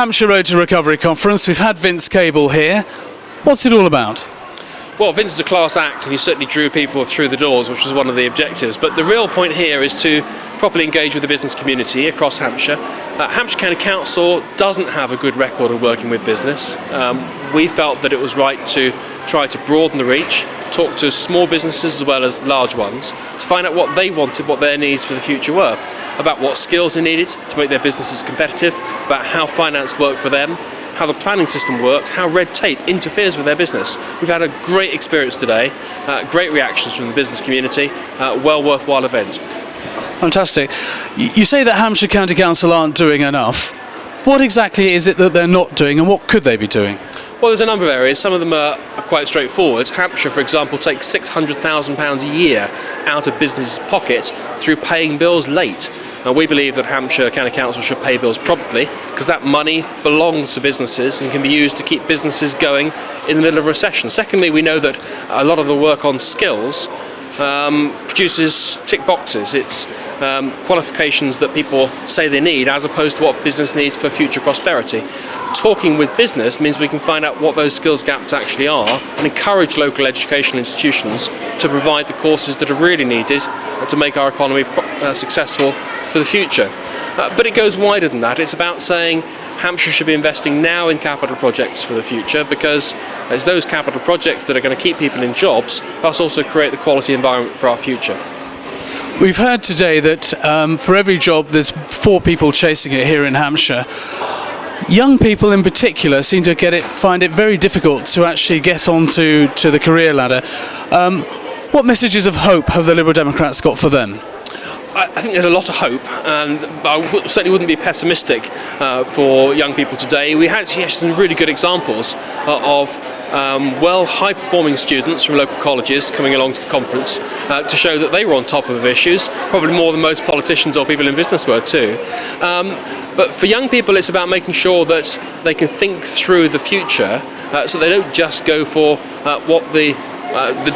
Hampshire Road to Recovery Conference. We've had Vince Cable here. What's it all about? Well, Vince is a class act and he certainly drew people through the doors, which was one of the objectives. But the real point here is to properly engage with the business community across Hampshire. Hampshire County Council doesn't have a good record of working with business. We felt that it was right to try to broaden the reach, talk to small businesses as well as large ones, to find out what they wanted, what their needs for the future were, about what skills they needed to make their businesses competitive, about how finance worked for them, how the planning system works, how red tape interferes with their business. We've had a great experience today, great reactions from the business community, well worthwhile event. Fantastic. You say that Hampshire County Council aren't doing enough. What exactly is it that they're not doing, and what could they be doing? Well, there's a number of areas. Some of them are quite straightforward. Hampshire, for example, takes £600,000 a year out of business' pockets through paying bills late. We believe that Hampshire County Council should pay bills promptly because that money belongs to businesses and can be used to keep businesses going in the middle of a recession. Secondly, we know that a lot of the work on skills produces tick boxes. It's qualifications that people say they need as opposed to what business needs for future prosperity. Talking with business means we can find out what those skills gaps actually are and encourage local educational institutions to provide the courses that are really needed to make our economy successful for the future. But it goes wider than that. It's about saying Hampshire should be investing now in capital projects for the future because it's those capital projects that are going to keep people in jobs, plus also create the quality environment for our future. We've heard today that for every job there's 4 people chasing it here in Hampshire. Young people in particular seem to find it very difficult to actually get onto the career ladder. What messages of hope have the Liberal Democrats got for them? I think there's a lot of hope, and I certainly wouldn't be pessimistic for young people today. We had some really good examples of high-performing students from local colleges coming along to the conference to show that they were on top of issues, probably more than most politicians or people in business were too. But for young people, it's about making sure that they can think through the future so they don't just go for what the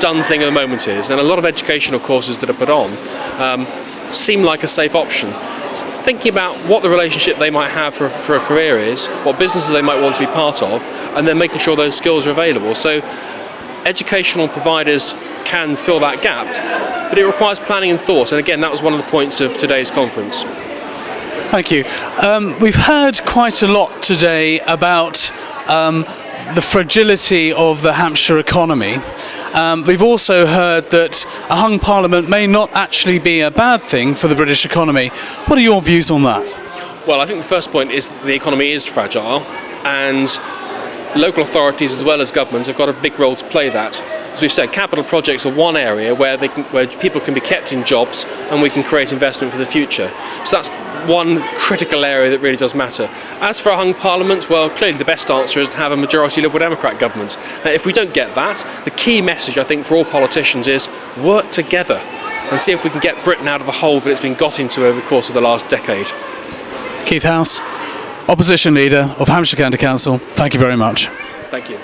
done thing at the moment is. And a lot of educational courses that are put on seem like a safe option. Thinking about what the relationship they might have for a career is, what businesses they might want to be part of, and then making sure those skills are available. So educational providers can fill that gap, but it requires planning and thought, and again that was one of the points of today's conference. Thank you. We've heard quite a lot today about the fragility of the Hampshire economy. We've also heard that a hung parliament may not actually be a bad thing for the British economy. What are your views on that? Well, I think the first point is that the economy is fragile, and local authorities as well as governments have got a big role to play that. As we've said, capital projects are one area where people can be kept in jobs and we can create investment for the future. So that's one critical area that really does matter. As for a hung parliament, well, clearly the best answer is to have a majority Liberal Democrat government. If we don't get that, the key message I think for all politicians is work together and see if we can get Britain out of the hole that it's been got into over the course of the last decade. Keith House, Opposition Leader of Hampshire County Council, thank you very much. Thank you.